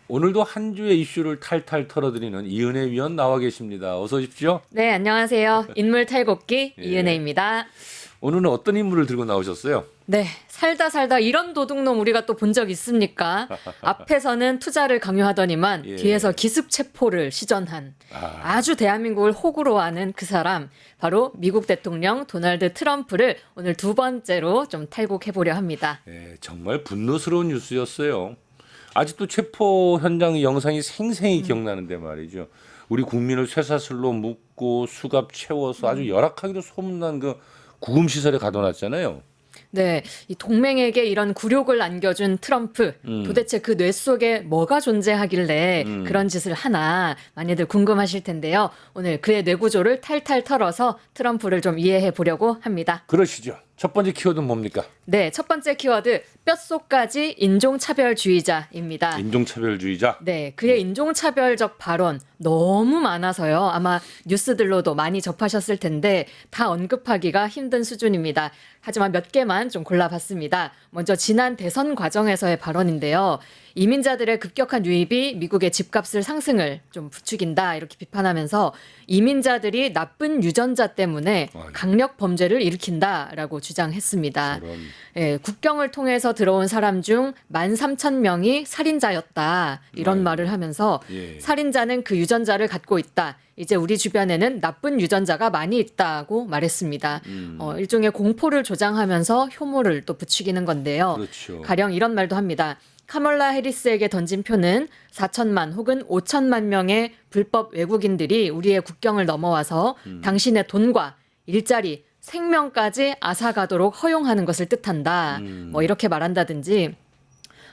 오늘도 한 주의 이슈를 탈탈 털어드리는 이은혜 위원 나와 계십니다. 어서 오십시오. 네, 안녕하세요. 인물 탈곡기 예. 이은혜입니다. 오늘은 어떤 인물을 들고 나오셨어요? 네, 살다 이런 도둑놈 우리가 또 본 적 있습니까? 앞에서는 투자를 강요하더니만 예. 뒤에서 기습 체포를 시전한 아주 대한민국을 호구로 아는 그 사람 바로 미국 대통령 도널드 트럼프를 오늘 두 번째로 좀 탈곡해 보려 합니다. 예, 정말 분노스러운 뉴스였어요. 아직도 체포 현장 영상이 생생히 기억나는데 말이죠. 우리 국민을 쇠사슬로 묶고 수갑 채워서 아주 열악하기도 소문난 그 구금 시설에 가둬놨잖아요. 네, 이 동맹에게 이런 굴욕을 안겨준 트럼프 도대체 그 뇌 속에 뭐가 존재하길래 그런 짓을 하나 많이들 궁금하실 텐데요. 오늘 그의 뇌 구조를 탈탈 털어서 트럼프를 좀 이해해 보려고 합니다. 그러시죠. 첫 번째 키워드는 뭡니까? 네, 첫 번째 키워드 뼛속까지 인종차별주의자입니다. 인종차별주의자. 네, 그의 인종차별적 발언 너무 많아서요. 아마 뉴스들로도 많이 접하셨을 텐데 다 언급하기가 힘든 수준입니다. 하지만 몇 개만 좀 골라봤습니다. 먼저 지난 대선 과정에서의 발언인데요. 이민자들의 급격한 유입이 미국의 집값을 상승을 좀 부추긴다 이렇게 비판하면서 이민자들이 나쁜 유전자 때문에 강력 범죄를 일으킨다라고 주장했습니다. 예, 국경을 통해서 들어온 사람 중 13,000명이 살인자였다 이런 말을 하면서 예. 살인자는 그 유전자를 갖고 있다. 이제 우리 주변에는 나쁜 유전자가 많이 있다고 말했습니다. 일종의 공포를 조장하면서 혐오를 또 부추기는 건데요. 그렇죠. 가령 이런 말도 합니다. 카멀라 해리스에게 던진 표는 4천만 혹은 5천만 명의 불법 외국인들이 우리의 국경을 넘어와서 당신의 돈과 일자리, 생명까지 앗아가도록 허용하는 것을 뜻한다. 뭐 이렇게 말한다든지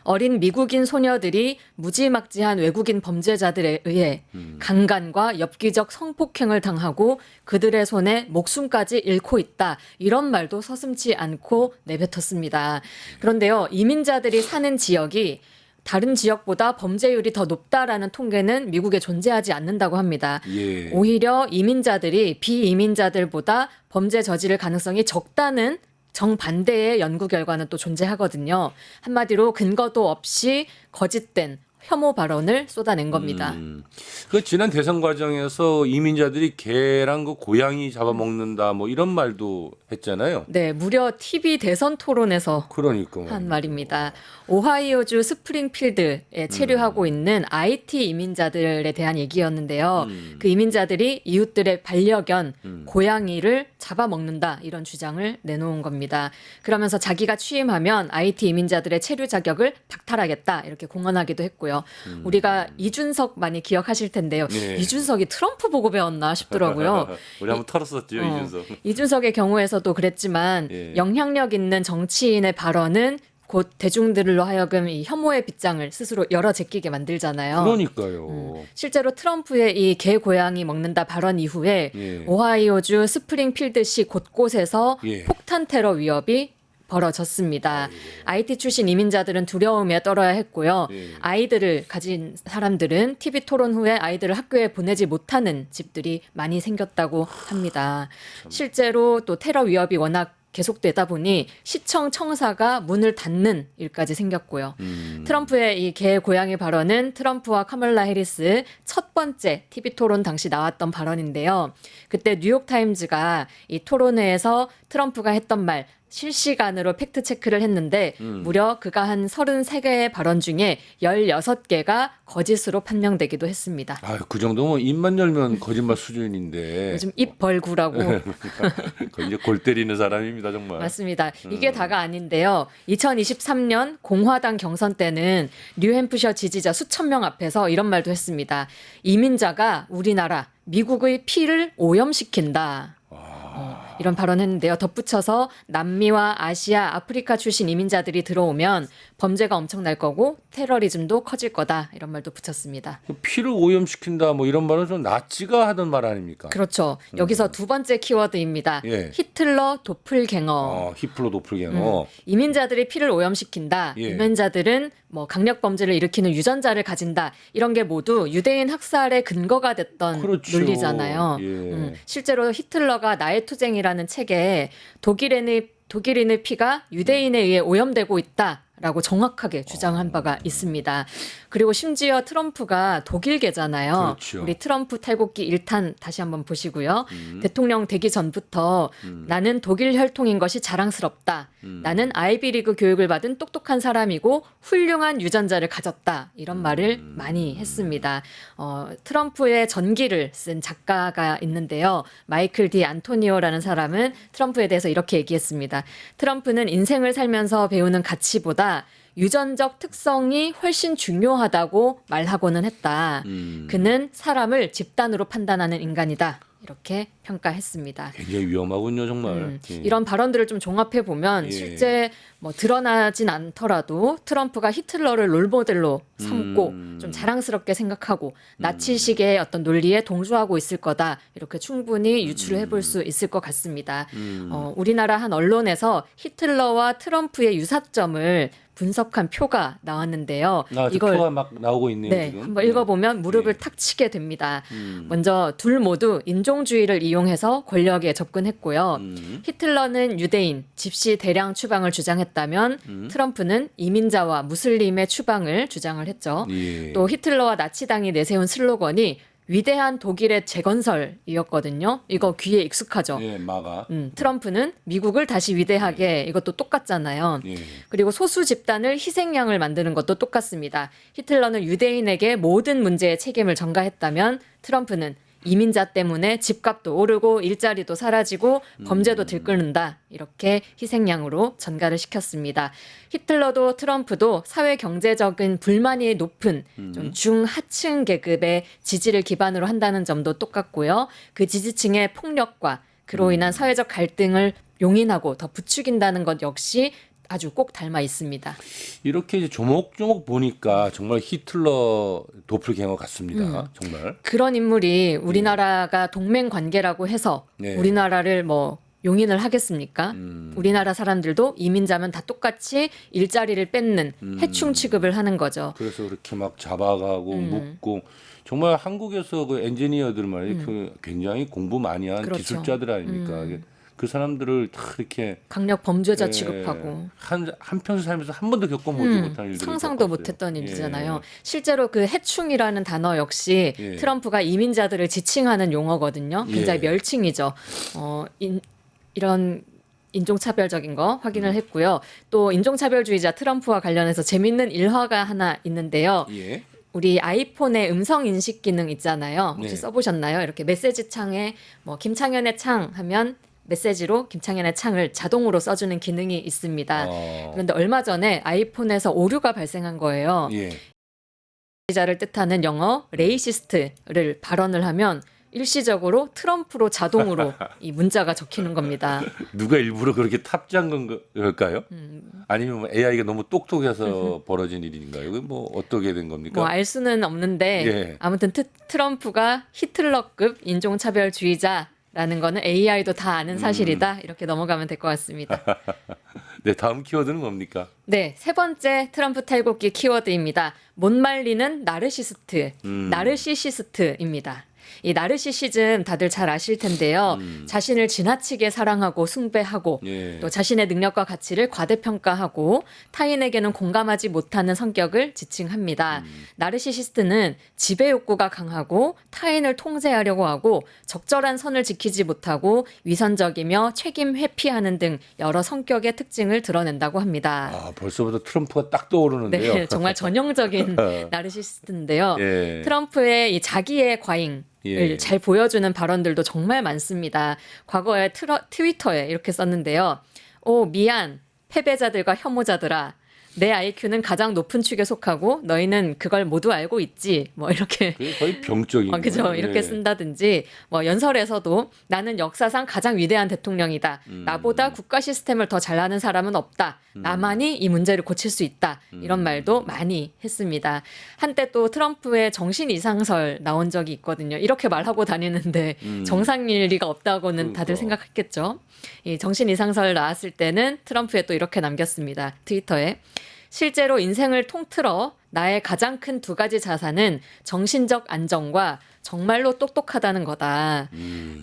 어린 미국인 소녀들이 무지막지한 외국인 범죄자들에 의해 강간과 엽기적 성폭행을 당하고 그들의 손에 목숨까지 잃고 있다. 이런 말도 서슴지 않고 내뱉었습니다. 그런데요, 이민자들이 사는 지역이 다른 지역보다 범죄율이 더 높다라는 통계는 미국에 존재하지 않는다고 합니다. 예. 오히려 이민자들이 비이민자들보다 범죄 저지를 가능성이 적다는 정반대의 연구 결과는 또 존재하거든요. 한마디로 근거도 없이 거짓된 혐오 발언을 쏟아낸 겁니다. 그 지난 대선 과정에서 이민자들이 개랑 그 고양이 잡아먹는다 뭐 이런 말도 했잖아요. 네, 무려 TV 대선 토론에서 그러니까 한 말입니다. 오하이오주 스프링필드에 체류하고 있는 IT 이민자들에 대한 얘기였는데요. 그 이민자들이 이웃들의 반려견 고양이를 잡아먹는다 이런 주장을 내놓은 겁니다. 그러면서 자기가 취임하면 IT 이민자들의 체류 자격을 박탈하겠다 이렇게 공언하기도 했고요. 우리가 이준석 많이 기억하실 텐데요. 네. 이준석이 트럼프 보고 배웠나 싶더라고요. 우리 한번 털었었죠, 이준석. 이준석의 경우에서도 그랬지만 예. 영향력 있는 정치인의 발언은 곧 대중들로 하여금 이 혐오의 빗장을 스스로 열어 제끼게 만들잖아요. 그러니까요. 실제로 트럼프의 이 개 고양이 먹는다 발언 이후에 예. 오하이오주 스프링필드시 곳곳에서 예. 폭탄 테러 위협이 벌어졌습니다. IT 출신 이민자들은 두려움에 떨어야 했고요. 예. 아이들을 가진 사람들은 TV 토론 후에 아이들을 학교에 보내지 못하는 집들이 많이 생겼다고 합니다. 실제로 또 테러 위협이 워낙 계속되다 보니 시청 청사가 문을 닫는 일까지 생겼고요. 트럼프의 이 개 고양이 발언은 트럼프와 카멀라 해리스 첫 번째 TV 토론 당시 나왔던 발언인데요. 그때 뉴욕타임즈가 이 토론회에서 트럼프가 했던 말 실시간으로 팩트 체크를 했는데 무려 그가 한 33개의 발언 중에 16개가 거짓으로 판명되기도 했습니다. 아, 그 정도면 입만 열면 거짓말 수준인데. 요즘 입 벌구라고 거의 이제 골 때리는 사람입니다, 정말. 맞습니다. 이게 다가 아닌데요. 2023년 공화당 경선 때는 뉴햄프셔 지지자 수천 명 앞에서 이런 말도 했습니다. 이민자가 우리나라, 미국의 피를 오염시킨다. 이런 발언했는데요. 덧붙여서 남미와 아시아, 아프리카 출신 이민자들이 들어오면 범죄가 엄청날 거고 테러리즘도 커질 거다. 이런 말도 붙였습니다. 피를 오염시킨다 뭐 이런 말은 좀 나치가 하던 말 아닙니까? 그렇죠. 여기서 두 번째 키워드입니다. 예. 히틀러 도플갱어. 히플로 도플갱어. 이민자들이 피를 오염시킨다. 예. 이민자들은 뭐 강력 범죄를 일으키는 유전자를 가진다. 이런 게 모두 유대인 학살의 근거가 됐던 그렇죠. 논리잖아요. 예. 실제로 히틀러가 나의 투쟁이라는 책에 독일인의 피가 유대인에 의해 오염되고 있다. 라고 정확하게 주장한 바가 있습니다. 그리고 심지어 트럼프가 독일계잖아요. 그렇죠. 우리 트럼프 탈곡기 1탄 다시 한번 보시고요. 대통령 되기 전부터 나는 독일 혈통인 것이 자랑스럽다. 나는 아이비리그 교육을 받은 똑똑한 사람이고 훌륭한 유전자를 가졌다. 이런 말을 많이 했습니다. 트럼프의 전기를 쓴 작가가 있는데요. 마이클 디 안토니오라는 사람은 트럼프에 대해서 이렇게 얘기했습니다. 트럼프는 인생을 살면서 배우는 가치보다 유전적 특성이 훨씬 중요하다고 말하고는 했다. 그는 사람을 집단으로 판단하는 인간이다. 이렇게 평가했습니다. 굉장히 위험하군요, 정말. 예. 이런 발언들을 좀 종합해 보면 예. 실제 뭐 드러나진 않더라도 트럼프가 히틀러를 롤모델로 삼고 좀 자랑스럽게 생각하고 나치식의 어떤 논리에 동조하고 있을 거다 이렇게 충분히 유추를 해볼 수 있을 것 같습니다. 우리나라 한 언론에서 히틀러와 트럼프의 유사점을 분석한 표가 나왔는데요. 표가 막 나오고 있네요. 네, 지금. 한번 읽어보면 무릎을 네. 탁 치게 됩니다. 먼저 둘 모두 인종주의를 이용해서 권력에 접근했고요. 히틀러는 유대인, 집시 대량 추방을 주장했다면 트럼프는 이민자와 무슬림의 추방을 주장을 했죠. 예. 또 히틀러와 나치당이 내세운 슬로건이 위대한 독일의 재건설이었거든요. 이거 귀에 익숙하죠. 예, 마가. 트럼프는 미국을 다시 위대하게 이것도 똑같잖아요. 예. 그리고 소수 집단을 희생양을 만드는 것도 똑같습니다. 히틀러는 유대인에게 모든 문제의 책임을 전가했다면 트럼프는 이민자 때문에 집값도 오르고 일자리도 사라지고 범죄도 들끓는다. 이렇게 희생양으로 전가를 시켰습니다. 히틀러도 트럼프도 사회 경제적인 불만이 높은 좀 중하층 계급의 지지를 기반으로 한다는 점도 똑같고요. 그 지지층의 폭력과 그로 인한 사회적 갈등을 용인하고 더 부추긴다는 것 역시 아주 꼭 닮아 있습니다. 이렇게 이제 조목조목 보니까 정말 히틀러 도플갱어 같습니다. 정말. 그런 인물이 우리나라가 동맹 관계라고 해서 네. 우리나라를 뭐 용인을 하겠습니까? 우리나라 사람들도 이민자면 다 똑같이 일자리를 뺏는 해충 취급을 하는 거죠. 그래서 그렇게 막 잡아가고 묻고 정말 한국에서 그 엔지니어들 말이에요. 그 굉장히 공부 많이 한 그렇죠. 기술자들 아닙니까? 그 사람들을 다 이렇게 강력 범죄자 예, 취급하고 한평생 살면서 한 번도 겪어보지 못한 일들 상상도 못했던 일이잖아요. 실제로 그 해충이라는 단어 역시 예. 트럼프가 이민자들을 지칭하는 용어거든요. 굉장히 예. 멸칭이죠. 이런 인종차별적인 거 확인을 했고요. 또 인종차별주의자 트럼프와 관련해서 재밌는 일화가 하나 있는데요. 예. 우리 아이폰의 음성 인식 기능 있잖아요. 혹시 네. 써보셨나요? 이렇게 메시지 창에 뭐 김창현의 창 하면 메시지로 김창현의 창을 자동으로 써주는 기능이 있습니다. 그런데 얼마 전에 아이폰에서 오류가 발생한 거예요. 예. 자를 뜻하는 영어 레이시스트를 발언을 하면 일시적으로 트럼프로 자동으로 이 문자가 적히는 겁니다. 누가 일부러 그렇게 탑재한 걸까요? 아니면 AI가 너무 똑똑해서 벌어진 일인가요? 이건 뭐 어떻게 된 겁니까? 뭐 알 수는 없는데 예. 아무튼 트럼프가 히틀러급 인종차별주의자라는 거는 AI도 다 아는 사실이다. 이렇게 넘어가면 될 것 같습니다. 네, 다음 키워드는 뭡니까? 네, 세 번째 트럼프 탈곡기 키워드입니다. 못 말리는 나르시스트, 나르시시스트입니다. 이 나르시시즘 다들 잘 아실 텐데요. 자신을 지나치게 사랑하고 숭배하고 예. 또 자신의 능력과 가치를 과대평가하고 타인에게는 공감하지 못하는 성격을 지칭합니다. 나르시시스트는 지배 욕구가 강하고 타인을 통제하려고 하고 적절한 선을 지키지 못하고 위선적이며 책임 회피하는 등 여러 성격의 특징을 드러낸다고 합니다. 아, 벌써부터 트럼프가 딱 떠오르는데요. 네, 정말 전형적인 나르시시스트인데요. 예. 트럼프의 이 자기의 과잉 예. 잘 보여주는 발언들도 정말 많습니다. 과거에 트위터에 이렇게 썼는데요. 오, 미안. 패배자들과 혐오자들아. 내 IQ는 가장 높은 축에 속하고 너희는 그걸 모두 알고 있지. 뭐 이렇게 그게 거의 병적인 그죠. 거예요. 이렇게 예. 쓴다든지 뭐 연설에서도 나는 역사상 가장 위대한 대통령이다. 나보다 국가 시스템을 더 잘하는 사람은 없다. 나만이 이 문제를 고칠 수 있다. 이런 말도 많이 했습니다. 한때 또 트럼프의 정신 이상설 나온 적이 있거든요. 이렇게 말하고 다니는데 정상일 리가 없다고는 다들 그러니까. 생각했겠죠. 이 정신 이상설 나왔을 때는 트럼프에 또 이렇게 남겼습니다. 트위터에. 실제로 인생을 통틀어 나의 가장 큰 두 가지 자산은 정신적 안정과 정말로 똑똑하다는 거다.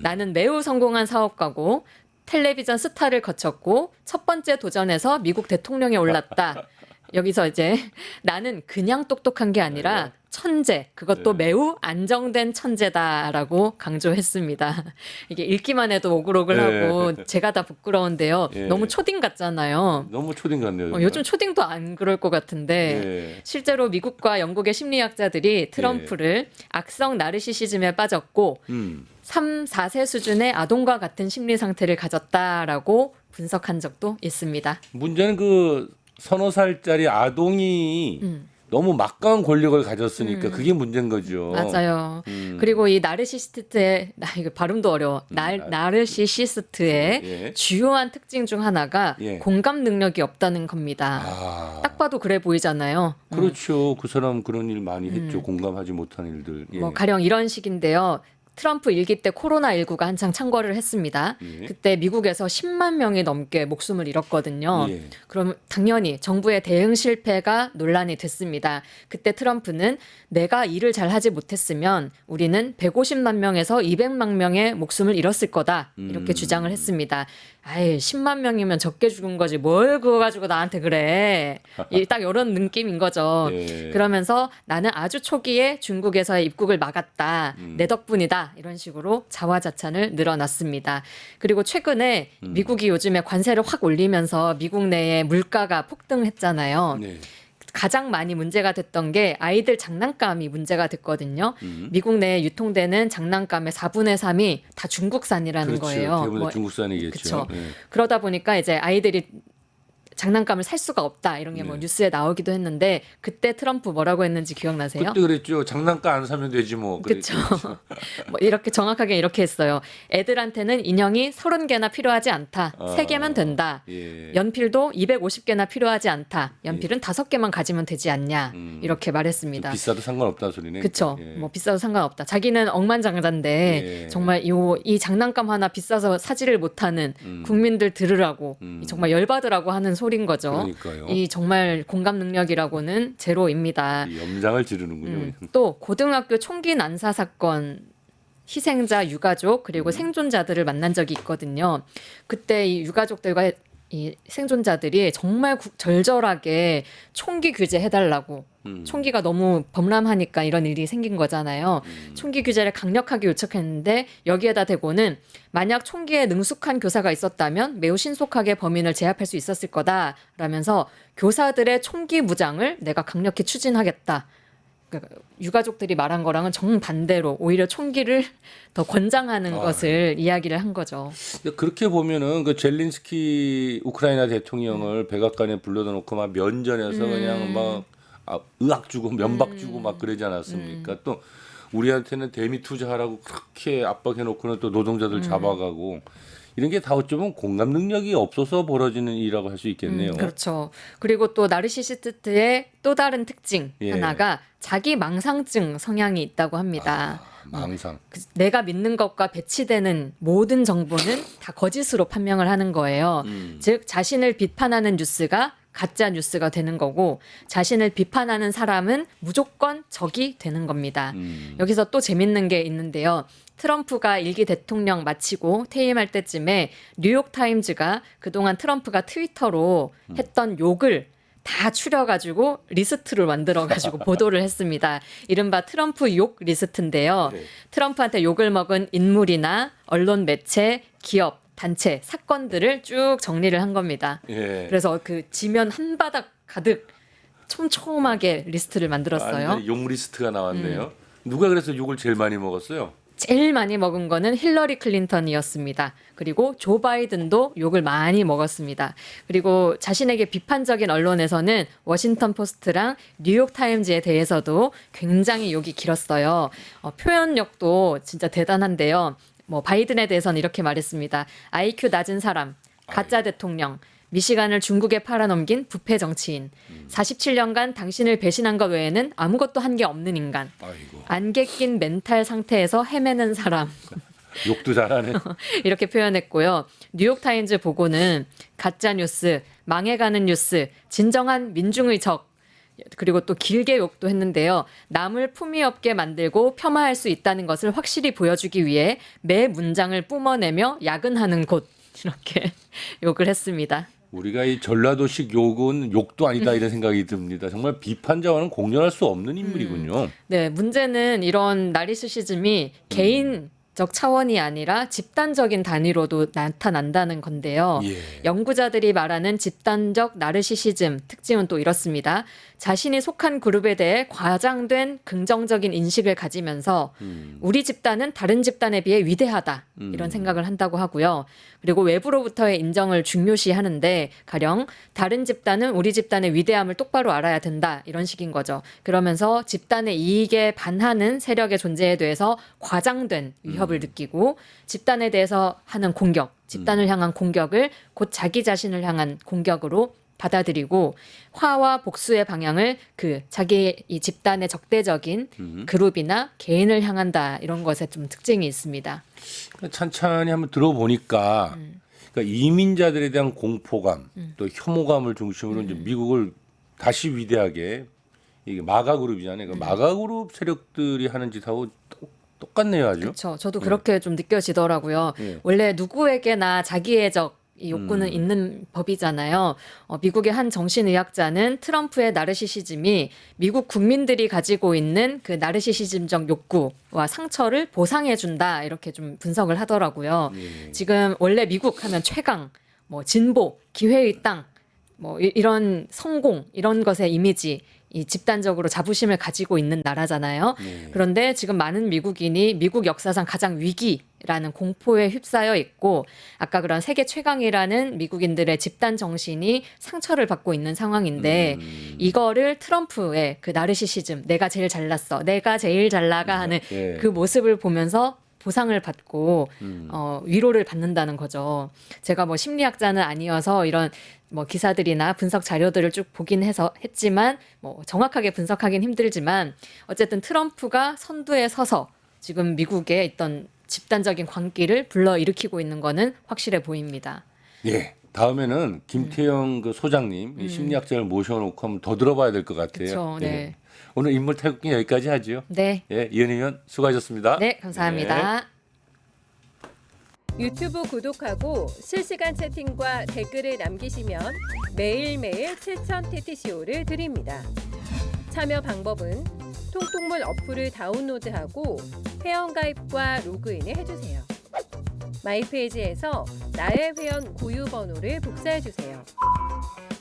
나는 매우 성공한 사업가고 텔레비전 스타를 거쳤고 첫 번째 도전에서 미국 대통령에 올랐다. 여기서 이제 나는 그냥 똑똑한 게 아니라 천재, 그것도 네. 매우 안정된 천재다라고 강조했습니다. 이게 읽기만 해도 오글오글하고 제가 다 부끄러운데요. 예. 너무 초딩 같잖아요. 너무 초딩 같네요. 정말. 요즘 초딩도 안 그럴 것 같은데 예. 실제로 미국과 영국의 심리학자들이 트럼프를 악성 나르시시즘에 빠졌고 3, 4세 수준의 아동과 같은 심리 상태를 가졌다라고 분석한 적도 있습니다. 문제는 그 서너 살짜리 아동이 너무 막강한 권력을 가졌으니까 그게 문제인 거죠. 맞아요. 그리고 이 나르시시스트의 이거 발음도 어려워. 나르시시스트의 예. 주요한 특징 중 하나가 예. 공감 능력이 없다는 겁니다. 아, 딱 봐도 그래 보이잖아요. 그렇죠. 그 사람 그런 일 많이 했죠. 공감하지 못한 일들. 예. 뭐 가령 이런 식인데요. 트럼프 일기 때 코로나19가 한창 창궐을 했습니다. 예. 그때 미국에서 10만 명이 넘게 목숨을 잃었거든요. 예. 그럼 당연히 정부의 대응 실패가 논란이 됐습니다. 그때 트럼프는 내가 일을 잘 하지 못했으면 우리는 150만 명에서 200만 명의 목숨을 잃었을 거다. 이렇게 주장을 했습니다. 아이, 10만 명이면 적게 죽은 거지. 뭘 그거 가지고 나한테 그래. 딱 이런 느낌인 거죠. 예. 그러면서 나는 아주 초기에 중국에서의 입국을 막았다. 내 덕분이다. 이런 식으로 자화자찬을 늘어놨습니다. 그리고 최근에 미국이 요즘에 관세를 확 올리면서 미국 내에 물가가 폭등했잖아요. 네. 가장 많이 문제가 됐던 게 아이들 장난감이 문제가 됐거든요. 미국 내에 유통되는 장난감의 4분의 3이 다 중국산이라는 그렇죠. 거예요. 대부분 뭐, 중국산이겠죠. 그쵸. 예. 그러다 보니까 이제 아이들이 장난감을 살 수가 없다 이런 게 뭐 네. 뉴스에 나오기도 했는데 그때 트럼프 뭐라고 했는지 기억나세요? 그때 그랬죠. 장난감 안 사면 되지 뭐. 그렇죠. 뭐 이렇게 정확하게 이렇게 했어요. 애들한테는 인형이 30개나 필요하지 않다. 아, 3개만 된다. 예. 연필도 250개나 필요하지 않다. 연필은 5개만 가지면 되지 않냐. 이렇게 말했습니다. 비싸도 상관없다는 소리네. 그쵸. 예. 뭐 비싸도 상관없다. 자기는 억만장자인데 예. 정말 이 장난감 하나 비싸서 사지를 못하는 국민들 들으라고 정말 열받으라고 하는 소린 거죠. 그러니까요. 이 정말 공감 능력이라고는 제로입니다. 이 염장을 지르는군요. 또 고등학교 총기 난사 사건 희생자 유가족 그리고 생존자들을 만난 적이 있거든요. 그때 이 유가족들과 이 생존자들이 정말 절절하게 총기 규제 해달라고 총기가 너무 범람하니까 이런 일이 생긴 거잖아요. 총기 규제를 강력하게 요청했는데 여기에다 대고는 만약 총기에 능숙한 교사가 있었다면 매우 신속하게 범인을 제압할 수 있었을 거다라면서 교사들의 총기 무장을 내가 강력히 추진하겠다. 그러니까 유가족들이 말한 거랑은 정반대로 오히려 총기를 더 권장하는 것을 이야기를 한 거죠. 근데 그렇게 보면은 그 젤린스키 우크라이나 대통령을 백악관에 불러다 놓고 막 면전에서 그냥 막 의학 주고 면박 주고 막 그러지 않았습니까? 또 우리한테는 대미 투자하라고 그렇게 압박해 놓고는 또 노동자들 잡아가고 이런 게 다 어쩌면 공감 능력이 없어서 벌어지는 일이라고 할 수 있겠네요. 그렇죠. 그리고 또 나르시시스트의 또 다른 특징 예. 하나가 자기 망상증 성향이 있다고 합니다. 망상. 내가 믿는 것과 배치되는 모든 정보는 다 거짓으로 판명을 하는 거예요. 즉 자신을 비판하는 뉴스가 가짜 뉴스가 되는 거고 자신을 비판하는 사람은 무조건 적이 되는 겁니다. 여기서 또 재밌는 게 있는데요. 트럼프가 일기 대통령 마치고 퇴임할 때쯤에 뉴욕타임즈가 그동안 트럼프가 트위터로 했던 욕을 다 추려가지고 리스트를 만들어가지고 보도를 했습니다. 이른바 트럼프 욕 리스트인데요. 네. 트럼프한테 욕을 먹은 인물이나 언론 매체, 기업, 단체, 사건들을 쭉 정리를 한 겁니다. 예. 그래서 그 지면 한 바닥 가득 촘촘하게 리스트를 만들었어요. 완전히 욕 리스트가 나왔네요. 누가 그래서 욕을 제일 많이 먹었어요? 제일 많이 먹은 거는 힐러리 클린턴이었습니다. 그리고 조 바이든도 욕을 많이 먹었습니다. 그리고 자신에게 비판적인 언론에서는 워싱턴 포스트랑 뉴욕 타임즈에 대해서도 굉장히 욕이 길었어요. 표현력도 진짜 대단한데요. 뭐 바이든에 대해서는 이렇게 말했습니다. IQ 낮은 사람, 가짜 대통령, 미시간을 중국에 팔아넘긴 부패 정치인, 47년간 당신을 배신한 것 외에는 아무것도 한 게 없는 인간, 아이고. 안개 낀 멘탈 상태에서 헤매는 사람 욕도 잘하네. 이렇게 표현했고요. 뉴욕타임즈 보고는 가짜 뉴스, 망해가는 뉴스, 진정한 민중의 적 그리고 또 길게 욕도 했는데요. 남을 품위 없게 만들고 폄하할 수 있다는 것을 확실히 보여주기 위해 매 문장을 뿜어내며 야근하는 곳 이렇게 욕을 했습니다. 우리가 이 전라도식 욕은 욕도 아니다 이런 생각이 듭니다. 정말 비판자와는 공존할 수 없는 인물이군요. 네, 문제는 이런 나르시시즘이 개인적 차원이 아니라 집단적인 단위로도 나타난다는 건데요. 예. 연구자들이 말하는 집단적 나르시시즘 특징은 또 이렇습니다. 자신이 속한 그룹에 대해 과장된 긍정적인 인식을 가지면서 우리 집단은 다른 집단에 비해 위대하다 이런 생각을 한다고 하고요. 그리고 외부로부터의 인정을 중요시하는데 가령 다른 집단은 우리 집단의 위대함을 똑바로 알아야 된다 이런 식인 거죠. 그러면서 집단의 이익에 반하는 세력의 존재에 대해서 과장된 위협을 느끼고 집단에 대해서 하는 공격, 집단을 향한 공격을 곧 자기 자신을 향한 공격으로 받아들이고 화와 복수의 방향을 그 자기 이 집단의 적대적인 그룹이나 개인을 향한다 이런 것에 좀 특징이 있습니다. 찬찬히 한번 들어보니까 그러니까 이민자들에 대한 공포감 또 혐오감을 중심으로 이제 미국을 다시 위대하게 이게 마가 그룹이잖아요. 그 마가 그룹 세력들이 하는 짓하고 똑같네요, 아주. 그렇죠. 저도 그렇게 좀 느껴지더라고요. 예. 원래 누구에게나 자기애적 이 욕구는 있는 법이잖아요. 미국의 한 정신의학자는 트럼프의 나르시시즘이 미국 국민들이 가지고 있는 그 나르시시즘적 욕구와 상처를 보상해준다 이렇게 좀 분석을 하더라고요. 지금 원래 미국 하면 최강, 뭐 진보, 기회의 땅, 뭐 이런 성공 이런 것의 이미지. 이 집단적으로 자부심을 가지고 있는 나라잖아요. 그런데 지금 많은 미국인이 미국 역사상 가장 위기라는 공포에 휩싸여 있고 아까 그런 세계 최강이라는 미국인들의 집단 정신이 상처를 받고 있는 상황인데 이거를 트럼프의 그 나르시시즘 내가 제일 잘났어 내가 제일 잘 나가 하는 예. 그 모습을 보면서 보상을 받고 위로를 받는다는 거죠. 제가 뭐 심리학자는 아니어서 이런 뭐 기사들이나 분석 자료들을 쭉 보긴 했지만 뭐 정확하게 분석하긴 힘들지만 어쨌든 트럼프가 선두에 서서 지금 미국에 있던 집단적인 광기를 불러일으키고 있는 거는 확실해 보입니다. 예. 다음에는 김태형 그 소장님 이 심리학자를 모셔놓고 한번 더 들어봐야 될 것 같아요. 그쵸, 네. 예. 오늘 인물 태극기 여기까지 하죠. 네, 예, 이은희 의원 수고하셨습니다. 네 감사합니다. 유튜브 구독하고 실시간 채팅과 댓글을 남기시면 매일매일 7,000TTCO를 드립니다. 참여 방법은 통통물 어플을 다운로드하고 회원가입과 로그인을 해주세요. 마이페이지에서 나의 회원 고유 번호를 복사해주세요.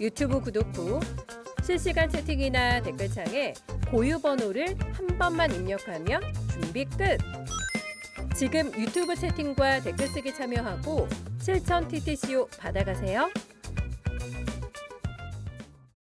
유튜브 구독 후 실시간 채팅이나 댓글창에 고유 번호를 한 번만 입력하면 준비 끝! 지금 유튜브 채팅과 댓글 쓰기 참여하고 7,000TTCO 받아가세요.